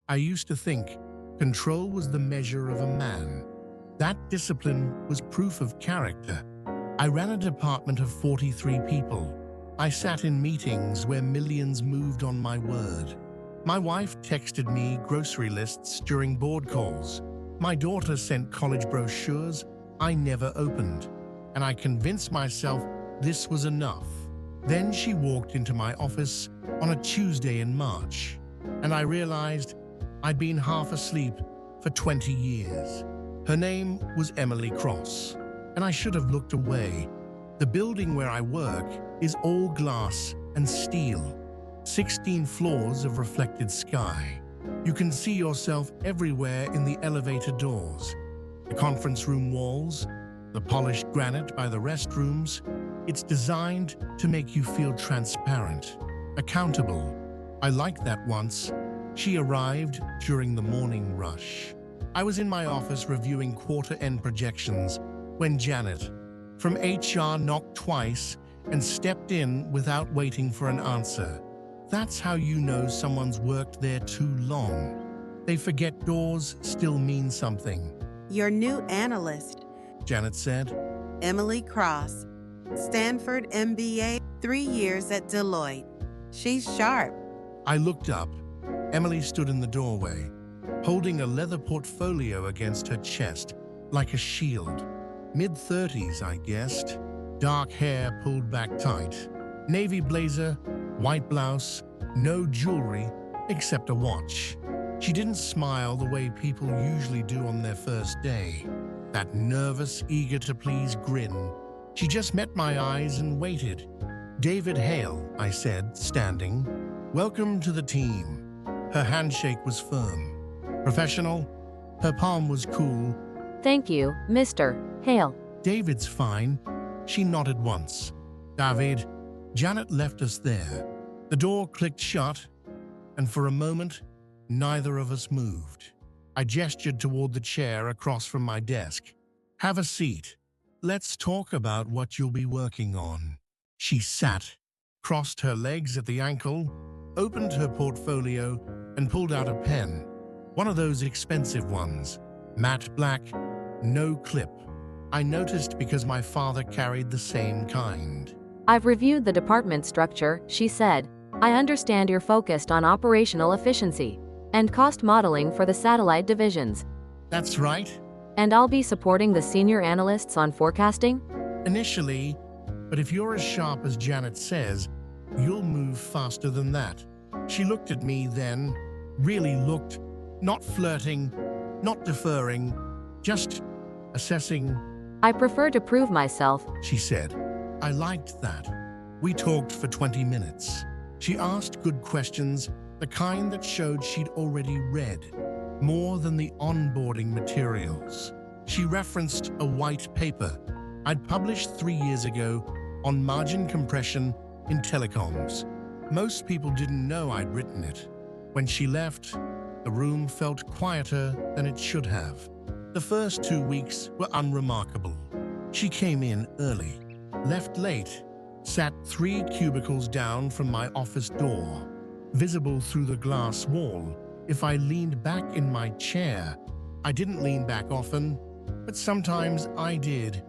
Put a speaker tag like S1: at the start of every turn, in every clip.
S1: I used to think control was the measure of a man. That discipline was proof of character. I ran a department of 43 people. I sat in meetings where millions moved on my word. My wife texted me grocery lists during board calls. My daughter sent college brochures I never opened, and I convinced myself this was enough. Then she walked into my office on a Tuesday in March, and I realized I'd been half asleep for 20 years. Her name was Emily Cross, and I should have looked away. The building where I work is all glass and steel, 16 floors of reflected sky. You can see yourself everywhere in the elevator doors, the conference room walls, the polished granite by the restrooms. It's designed to make you feel transparent, accountable. I liked that once. She arrived during the morning rush. I was in my office reviewing quarter-end projections when Janet from HR knocked twice and stepped in without waiting for an answer. That's how you know someone's worked there too long. They forget doors still mean something.
S2: Your new analyst,
S1: Janet said.
S2: Emily Cross, Stanford MBA, 3 years at Deloitte. She's sharp.
S1: I looked up. Emily stood in the doorway, holding a leather portfolio against her chest, like a shield. Mid-30s, I guessed. Dark hair pulled back tight. Navy blazer, white blouse, no jewelry except a watch. She didn't smile the way people usually do on their first day. That nervous, eager-to-please grin. She just met my eyes and waited. "David Hale," I said, standing. "Welcome to the team." Her handshake was firm. Professional. Her palm was cool.
S3: Thank you, Mr. Hale.
S1: "David's fine." She nodded once. "David." Janet left us there. The door clicked shut, and for a moment, neither of us moved. I gestured toward the chair across from my desk. "Have a seat. Let's talk about what you'll be working on." She sat, crossed her legs at the ankle, opened her portfolio, and pulled out a pen. One of those expensive ones, matte black, no clip. I noticed because my father carried the same kind.
S3: I've reviewed the department structure, she said. I understand you're focused on operational efficiency and cost modeling for the satellite divisions.
S1: That's right.
S3: And I'll be supporting the senior analysts on forecasting?
S1: Initially, but if you're as sharp as Janet says, you'll move faster than that. She looked at me then, really looked, not flirting, not deferring, just assessing.
S3: I prefer to prove myself,
S1: she said. I liked that. We talked for 20 minutes. She asked good questions, the kind that showed she'd already read, more than the onboarding materials. She referenced a white paper I'd published 3 years ago on margin compression in telecoms. Most people didn't know I'd written it. When she left, the room felt quieter than it should have. The first 2 weeks were unremarkable. She came in early, left late, sat 3 cubicles down from my office door, visible through the glass wall. If I leaned back in my chair, I didn't lean back often, but sometimes I did.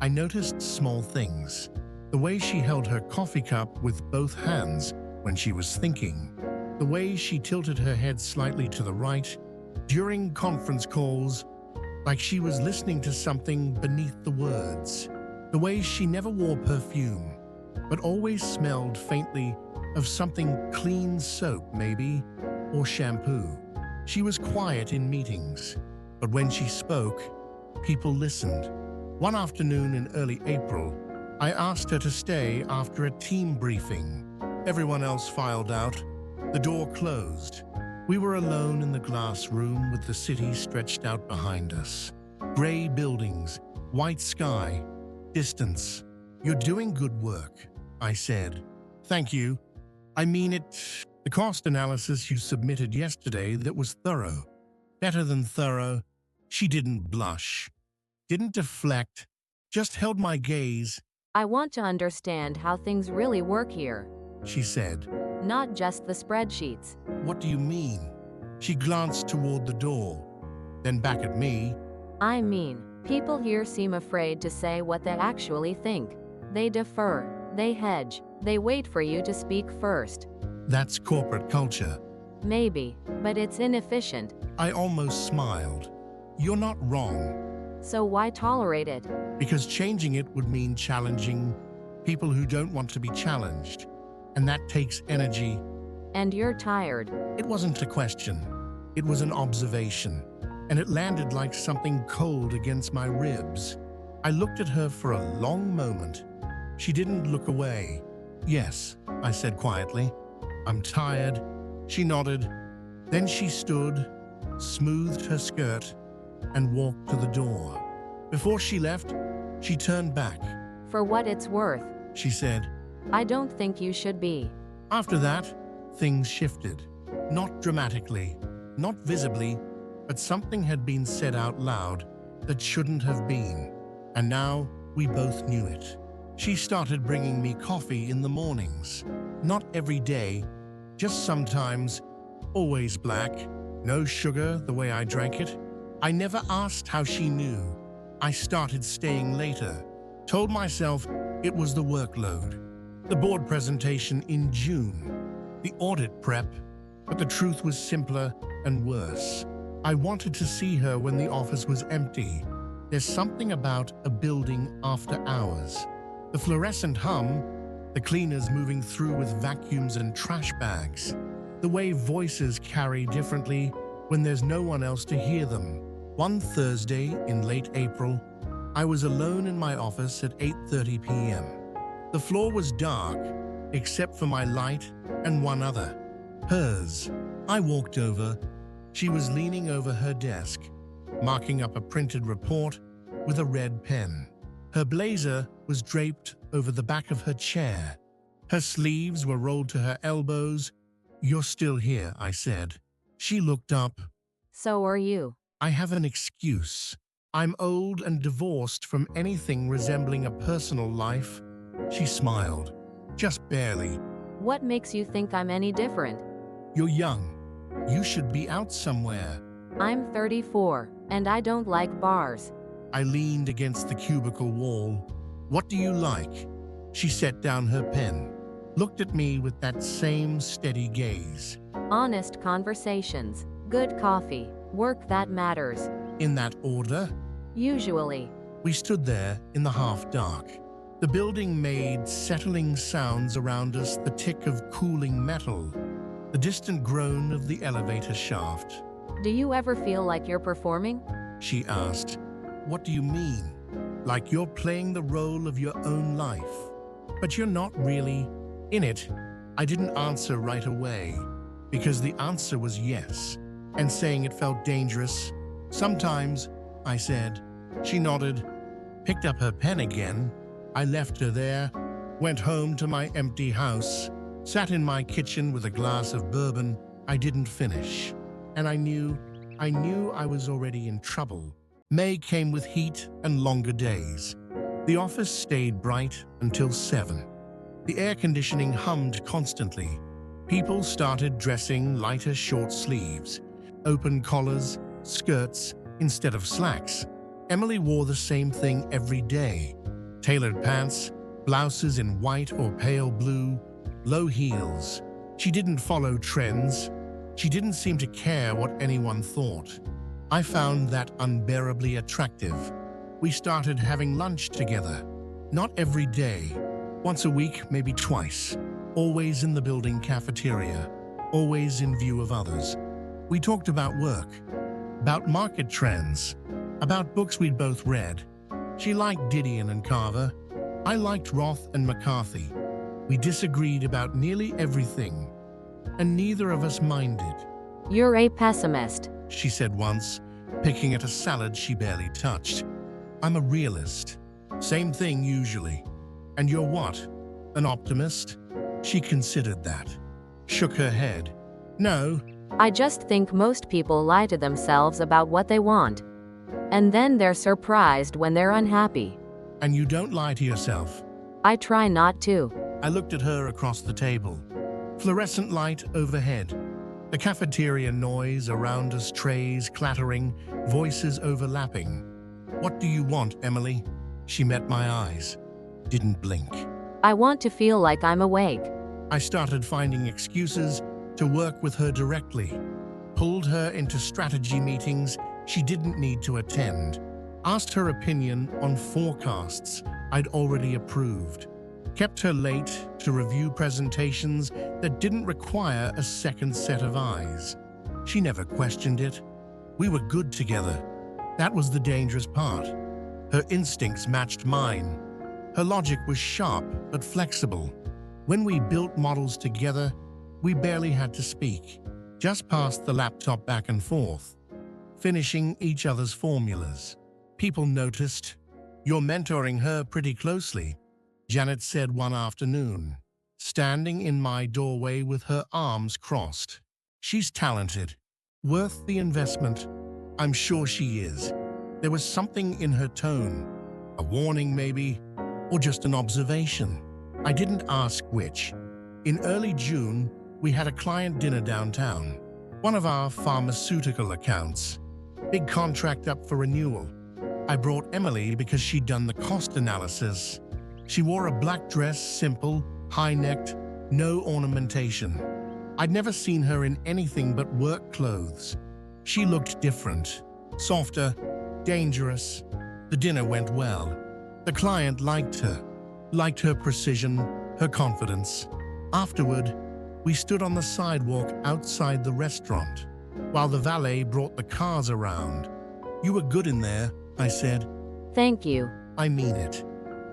S1: I noticed small things. The way she held her coffee cup with both hands when she was thinking. The way she tilted her head slightly to the right during conference calls, like she was listening to something beneath the words. The way she never wore perfume, but always smelled faintly of something clean soap, maybe, or shampoo. She was quiet in meetings, but when she spoke, people listened. One afternoon in early April, I asked her to stay after a team briefing. Everyone else filed out. The door closed. We were alone in the glass room with the city stretched out behind us. Gray buildings, white sky, distance. You're doing good work, I said. Thank you. I mean it. The cost analysis you submitted yesterday that was thorough. Better than thorough. She didn't blush, didn't deflect, just held my gaze.
S3: I want to understand how things really work here,
S1: she said.
S3: Not just the spreadsheets.
S1: What do you mean? She glanced toward the door, then back at me.
S3: I mean, people here seem afraid to say what they actually think. They defer, they hedge, they wait for you to speak first.
S1: That's corporate culture.
S3: Maybe, but it's inefficient.
S1: I almost smiled. You're not wrong,
S3: So why tolerate it?
S1: because changing it would mean challenging people who don't want to be challenged. And that takes energy.
S3: And you're tired.
S1: It wasn't a question. It was an observation. And it landed like something cold against my ribs. I looked at her for a long moment. She didn't look away. Yes, I said quietly. I'm tired. She nodded. Then she stood, smoothed her skirt, and walked to the door. Before she left, she turned back.
S3: For what it's worth,
S1: She said.
S3: I don't think you should be.
S1: After that, things shifted. Not dramatically, not visibly, but something had been said out loud that shouldn't have been. And now we both knew it. She started bringing me coffee in the mornings. Not every day, just sometimes. Always black, no sugar the way I drank it. I never asked how she knew. I started staying later. Told myself it was the workload. The board presentation in June. The audit prep. But the truth was simpler and worse. I wanted to see her when the office was empty. There's something about a building after hours. The fluorescent hum, the cleaners moving through with vacuums and trash bags. The way voices carry differently when there's no one else to hear them. One Thursday in late April, I was alone in my office at 8:30 p.m. The floor was dark, except for my light and one other. Hers. I walked over. She was leaning over her desk, marking up a printed report with a red pen. Her blazer was draped over the back of her chair. Her sleeves were rolled to her elbows. You're still here, I said. She looked up.
S3: So are you.
S1: I have an excuse. I'm old and divorced from anything resembling a personal life. She smiled, just barely.
S3: What makes you think I'm any different?
S1: You're young. You should be out somewhere.
S3: I'm 34, and I don't like bars.
S1: I leaned against the cubicle wall. What do you like? She set down her pen, looked at me with that same steady gaze.
S3: Honest conversations, good coffee, work that matters.
S1: In that order?
S3: Usually.
S1: We stood there in the half-dark. The building made settling sounds around us, the tick of cooling metal, the distant groan of the elevator shaft.
S3: Do you ever feel like you're performing?
S1: She asked. What do you mean? Like you're playing the role of your own life. But you're not really in it. I didn't answer right away, because the answer was yes, and saying it felt dangerous. Sometimes, I said. She nodded, picked up her pen again. I left her there, went home to my empty house, sat in my kitchen with a glass of bourbon I didn't finish. And I knew I was already in trouble. May came with heat and longer days. The office stayed bright until 7. The air conditioning hummed constantly. People started dressing lighter short sleeves, open collars, skirts instead of slacks. Emily wore the same thing every day. Tailored pants, blouses in white or pale blue, low heels. She didn't follow trends. She didn't seem to care what anyone thought. I found that unbearably attractive. We started having lunch together. Not every day. Once a week, maybe twice. Always in the building cafeteria. Always in view of others. We talked about work. About market trends. About books we'd both read. She liked Didion and Carver. I liked Roth and McCarthy. We disagreed about nearly everything. And neither of us minded.
S3: You're a pessimist.
S1: She said once, picking at a salad she barely touched. I'm a realist. Same thing usually. And you're what? An optimist? She considered that. Shook her head. No.
S3: I just think most people lie to themselves about what they want. And then they're surprised when they're unhappy.
S1: And you don't lie to yourself.
S3: I try not to.
S1: I looked at her across the table. Fluorescent light overhead. The cafeteria noise around us, trays clattering, voices overlapping. "What do you want, Emily?" She met my eyes. Didn't blink.
S3: I want to feel like I'm awake.
S1: I started finding excuses to work with her directly. Pulled her into strategy meetings she didn't need to attend. Asked her opinion on forecasts I'd already approved. Kept her late to review presentations that didn't require a second set of eyes. She never questioned it. We were good together. That was the dangerous part. Her instincts matched mine. Her logic was sharp but flexible. When we built models together, we barely had to speak. Just passed the laptop back and forth, finishing each other's formulas. People noticed. "You're mentoring her pretty closely," Janet said one afternoon, standing in my doorway with her arms crossed. "She's talented. Worth the investment." I'm sure she is. There was something in her tone, a warning maybe, or just an observation. I didn't ask which. In early June, we had a client dinner downtown, one of our pharmaceutical accounts. Big contract up for renewal. I brought Emily because she'd done the cost analysis. She wore a black dress, simple, high-necked, no ornamentation. I'd never seen her in anything but work clothes. She looked different, softer, dangerous. The dinner went well. The client liked her precision, her confidence. Afterward, we stood on the sidewalk outside the restaurant, while the valet brought the cars around. "You were good in there," I said.
S3: Thank you.
S1: "I mean it.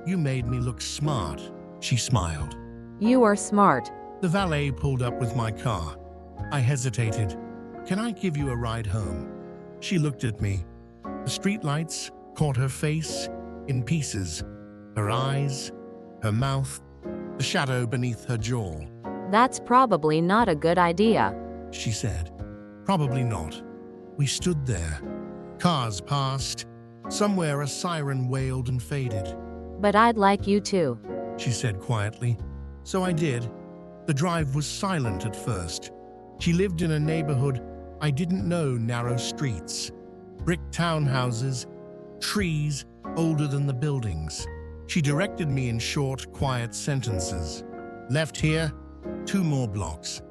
S1: You made me look smart," she smiled.
S3: You are smart.
S1: The valet pulled up with my car. I hesitated. "Can I give you a ride home?" She looked at me. The streetlights caught her face in pieces, her eyes, her mouth, the shadow beneath her jaw.
S3: That's probably not a good idea.
S1: She said. "Probably not." We stood there. Cars passed. Somewhere a siren wailed and faded.
S3: But I'd like you to.
S1: She said quietly. So I did. The drive was silent at first. She lived in a neighborhood I didn't know, narrow streets, brick townhouses, trees older than the buildings. She directed me in short, quiet sentences. "Left here, 2 more blocks.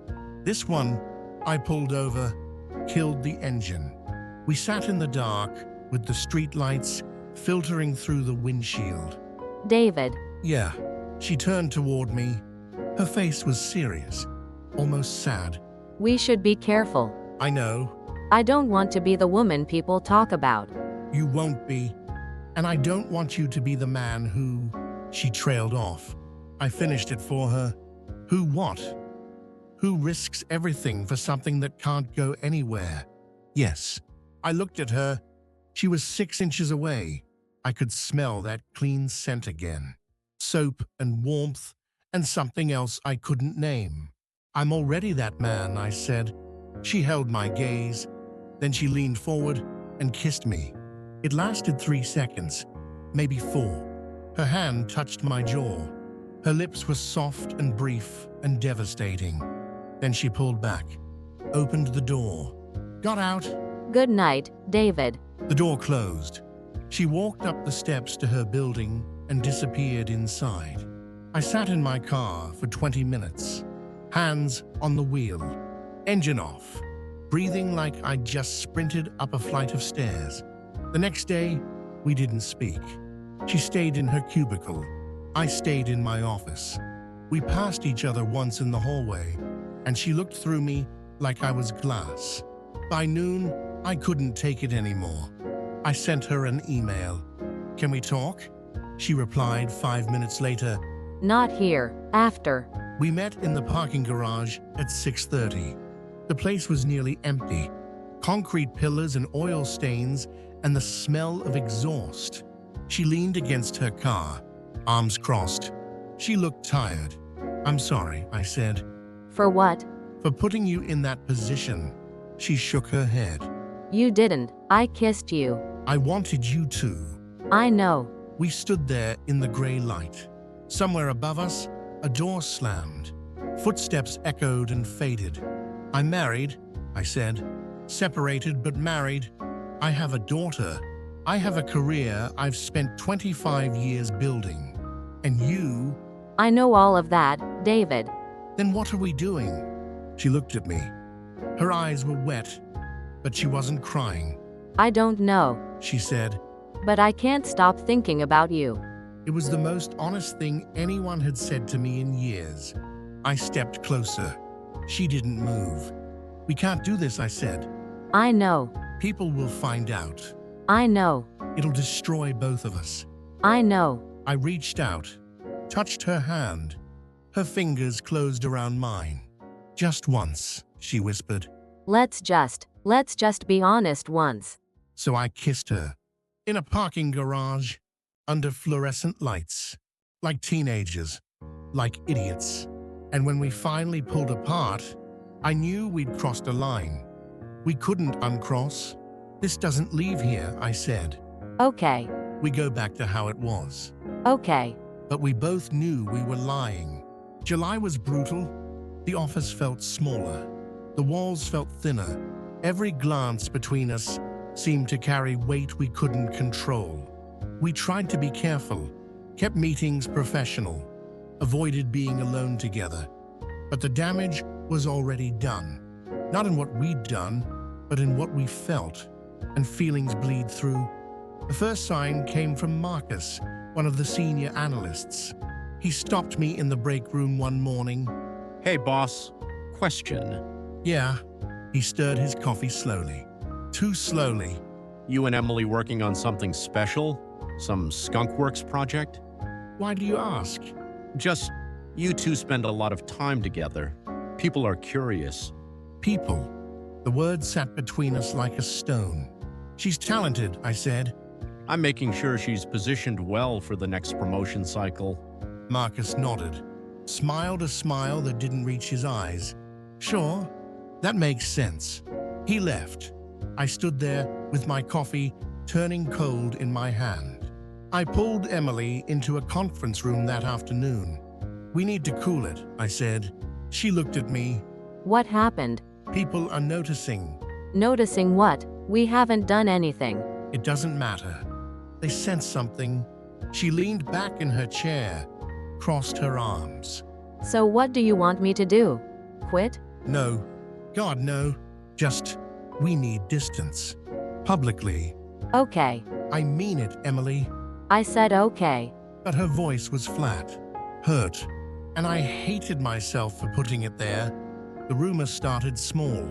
S1: This one," I pulled over, killed the engine. We sat in the dark with the streetlights filtering through the windshield.
S3: David.
S1: "Yeah." She turned toward me. Her face was serious, almost sad.
S3: We should be careful.
S1: "I know."
S3: I don't want to be the woman people talk about.
S1: "You won't be. And I don't want you to be the man who..." She trailed off. I finished it for her. "Who what?" "Who risks everything for something that can't go anywhere?" "Yes." I looked at her. She was 6 inches away. I could smell that clean scent again. Soap and warmth and something else I couldn't name. "I'm already that man," I said. She held my gaze. Then she leaned forward and kissed me. It lasted 3 seconds, maybe 4. Her hand touched my jaw. Her lips were soft and brief and devastating. Then she pulled back, opened the door, got out.
S3: Good night, David.
S1: The door closed. She walked up the steps to her building and disappeared inside. I sat in my car for 20 minutes, hands on the wheel, engine off, breathing like I'd just sprinted up a flight of stairs. The next day, we didn't speak. She stayed in her cubicle. I stayed in my office. We passed each other once in the hallway, and she looked through me like I was glass. By noon, I couldn't take it anymore. I sent her an email. "Can we talk?" She replied 5 minutes later.
S3: Not here. After.
S1: We met in the parking garage at 6:30. The place was nearly empty. Concrete pillars and oil stains and the smell of exhaust. She leaned against her car, arms crossed. She looked tired. "I'm sorry," I said.
S3: For what?
S1: "For putting you in that position." She shook her head.
S3: You didn't. I kissed you.
S1: "I wanted you to."
S3: I know.
S1: We stood there in the gray light. Somewhere above us, a door slammed. Footsteps echoed and faded. I'm married, I said. Separated but married. I have a daughter. I have a career I've spent 25 years building. And you?
S3: I know all of that, David.
S1: Then what are we doing? She looked at me. Her eyes were wet, but she wasn't crying.
S3: I don't know,
S1: She said.
S3: but I can't stop thinking about you.
S1: It was the most honest thing anyone had said to me in years. I stepped closer. She didn't move. We can't do this, I said.
S3: I know.
S1: People will find out.
S3: I know.
S1: It'll destroy both of us.
S3: I know.
S1: I reached out, touched her hand. Her fingers closed around mine. Just once, she whispered.
S3: Let's just be honest once.
S1: So I kissed her. In a parking garage, under fluorescent lights. Like teenagers. Like idiots. And when we finally pulled apart, I knew we'd crossed a line. We couldn't uncross. This doesn't leave here, I said.
S3: Okay.
S1: We go back to how it was.
S3: Okay.
S1: But we both knew we were lying. July was brutal. The office felt smaller. The walls felt thinner. Every glance between us seemed to carry weight we couldn't control. We tried to be careful, kept meetings professional, avoided being alone together. But the damage was already done. Not in what we'd done, but in what we felt. And feelings bleed through. The first sign came from Marcus, one of the senior analysts. He stopped me in the break room one morning.
S4: Hey, boss. Question.
S1: Yeah, he stirred his coffee slowly. Too slowly.
S4: You and Emily working on something special? Some skunkworks project?
S1: Why do you ask?
S4: Just, you two spend a lot of time together. People are curious.
S1: People. The word sat between us like a stone. She's talented, I said.
S4: I'm making sure she's positioned well for the next promotion cycle.
S1: Marcus nodded, smiled a smile that didn't reach his eyes. Sure, that makes sense. He left. I stood there with my coffee turning cold in my hand. I pulled Emily into a conference room that afternoon. We need to cool it, I said. She looked at me.
S3: What happened?
S1: People are noticing.
S3: Noticing what? We haven't done anything.
S1: It doesn't matter. They sense something. She leaned back in her chair, crossed her arms.
S3: So what do you want me to do? Quit?
S1: No. God, no. Just, we need distance. Publicly.
S3: Okay.
S1: I mean it, Emily.
S3: I said okay.
S1: But her voice was flat, hurt, and I hated myself for putting it there. The rumor started small.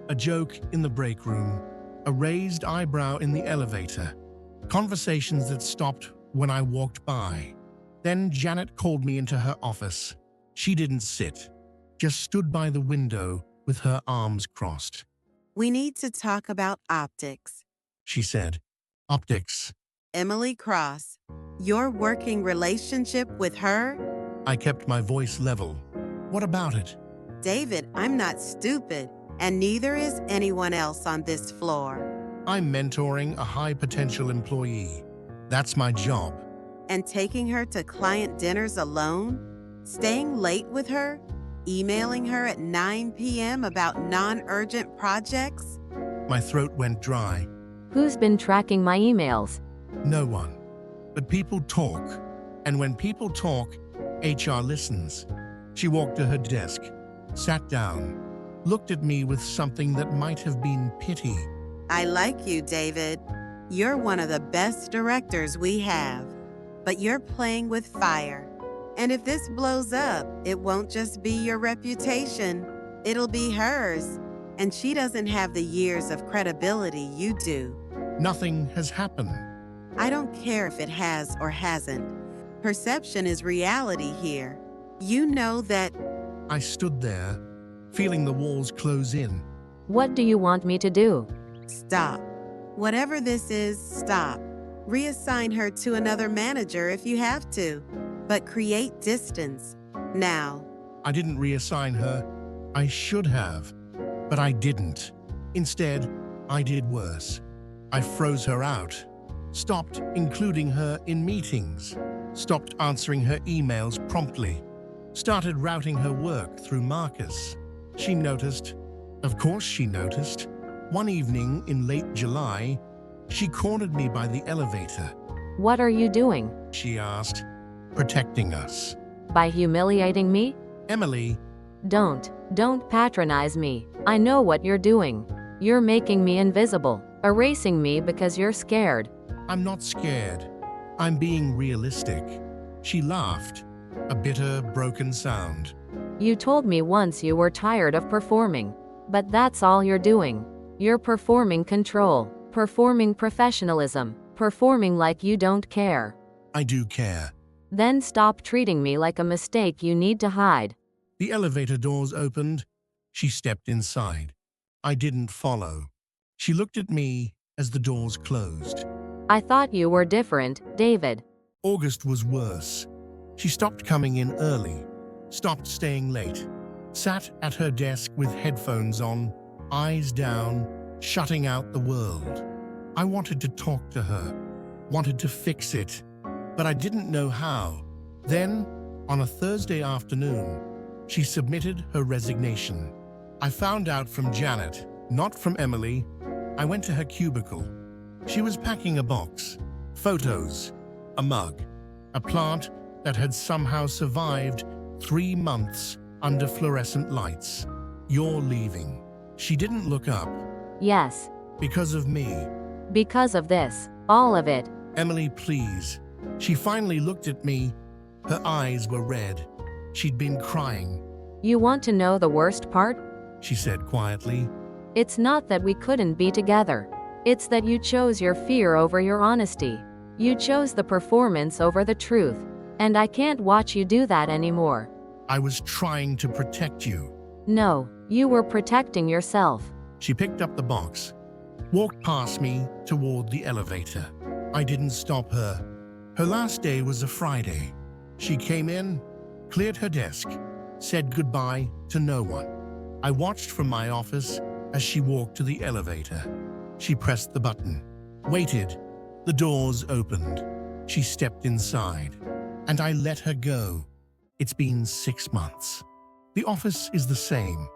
S1: A joke in the break room, a raised eyebrow in the elevator, conversations that stopped when I walked by. Then Janet called me into her office. She didn't sit, just stood by the window with her arms crossed.
S2: We need to talk about optics.
S1: She said, Optics.
S2: Emily Cross, your working relationship with her?
S1: I kept my voice level. What about it?
S2: David, I'm not stupid, and neither is anyone else on this floor.
S1: I'm mentoring a high-potential employee. That's my job.
S2: And taking her to client dinners alone? Staying late with her? Emailing her at 9 p.m. about non-urgent projects?
S1: My throat went dry.
S3: Who's been tracking my emails?
S1: No one. But people talk. And when people talk, HR listens. She walked to her desk, sat down, looked at me with something that might have been pity.
S2: I like you, David. You're one of the best directors we have. But you're playing with fire. And if this blows up, it won't just be your reputation. It'll be hers. And she doesn't have the years of credibility you do.
S1: Nothing has happened.
S2: I don't care if it has or hasn't. Perception is reality here. You know that.
S1: I stood there, feeling the walls close in.
S3: What do you want me to do?
S2: Stop. Whatever this is, stop. Reassign her to another manager if you have to, but create distance. Now.
S1: I didn't reassign her. I should have, but I didn't. Instead, I did worse. I froze her out, stopped including her in meetings, stopped answering her emails promptly, started routing her work through Marcus. She noticed, Of course she noticed. One evening in late July, she cornered me by the elevator.
S3: What are you doing?
S1: She asked, protecting us.
S3: By humiliating me?
S1: Emily,
S3: Don't patronize me. I know what you're doing. You're making me invisible, erasing me because you're scared.
S1: I'm not scared. I'm being realistic. She laughed, a bitter, broken sound.
S3: You told me once you were tired of performing. But that's all you're doing. You're performing control, performing professionalism, performing like you don't care.
S1: I do care.
S3: Then stop treating me like a mistake you need to hide.
S1: The elevator doors opened. She stepped inside. I didn't follow. She looked at me as the doors closed.
S3: I thought you were different, David.
S1: August was worse. She stopped coming in early, stopped staying late, sat at her desk with headphones on, eyes down, shutting out the world. I wanted to talk to her, wanted to fix it, but I didn't know how. Then, on a Thursday afternoon, she submitted her resignation. I found out from Janet, not from Emily. I went to her cubicle. She was packing a box, photos, a mug, a plant that had somehow survived 3 months under fluorescent lights. You're leaving. She didn't look up.
S3: Yes.
S1: Because of me.
S3: Because of this. All of it.
S1: Emily, please. She finally looked at me. Her eyes were red. She'd been crying.
S3: You want to know the worst part?
S1: She said quietly.
S3: It's not that we couldn't be together. It's that you chose your fear over your honesty. You chose the performance over the truth. And I can't watch you do that anymore.
S1: I was trying to protect you.
S3: No, you were protecting yourself.
S1: She picked up the box, walked past me toward the elevator. I didn't stop her. Her last day was a Friday. She came in, cleared her desk, said goodbye to no one. I watched from my office as she walked to the elevator. She pressed the button, waited. The doors opened. She stepped inside, and I let her go. It's been 6 months. The office is the same.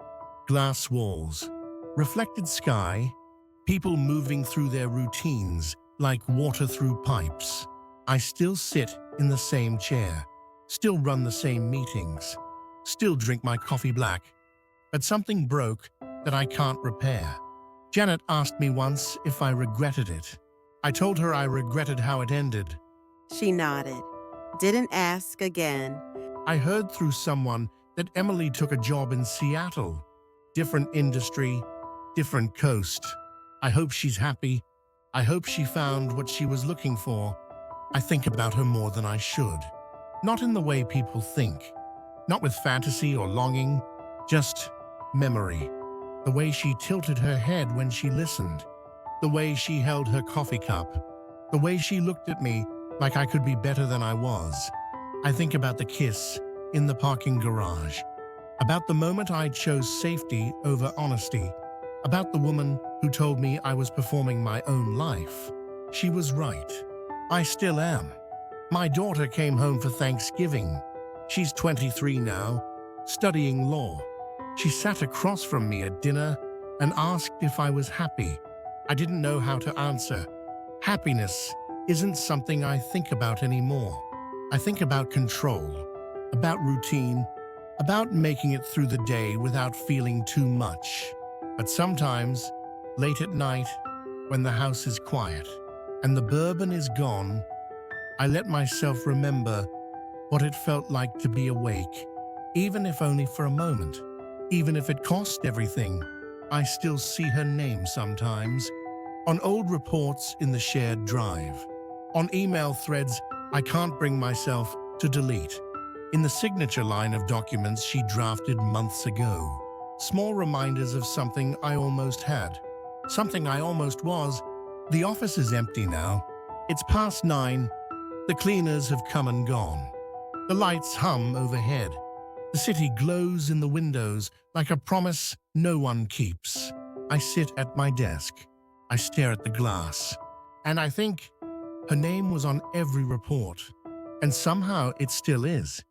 S1: Glass walls, reflected sky, people moving through their routines like water through pipes. I still sit in the same chair, still run the same meetings, still drink my coffee black. But something broke that I can't repair. Janet asked me once if I regretted it. I told her I regretted how it ended.
S2: She nodded, didn't ask again.
S1: I heard through someone that Emily took a job in Seattle. Different industry, different coast. I hope she's happy. I hope she found what she was looking for. I think about her more than I should. Not in the way people think. Not with fantasy or longing, just memory. The way she tilted her head when she listened. The way she held her coffee cup. The way she looked at me like I could be better than I was. I think about the kiss in the parking garage. About the moment I chose safety over honesty. About the woman who told me I was performing my own life. She was right. I still am. My daughter came home for Thanksgiving. She's 23 now, studying law. She sat across from me at dinner and asked if I was happy. I didn't know how to answer. Happiness isn't something I think about anymore. I think about control, about routine, about making it through the day without feeling too much. But sometimes, late at night, when the house is quiet and the bourbon is gone, I let myself remember what it felt like to be awake, even if only for a moment. Even if it cost everything, I still see her name sometimes, on old reports in the shared drive, on email threads I can't bring myself to delete, in the signature line of documents she drafted months ago. Small reminders of something I almost had, something I almost was. The office is empty now. It's past 9. The cleaners have come and gone. The lights hum overhead. The city glows in the windows like a promise no one keeps. I sit at my desk. I stare at the glass. And I think her name was on every report. And somehow it still is.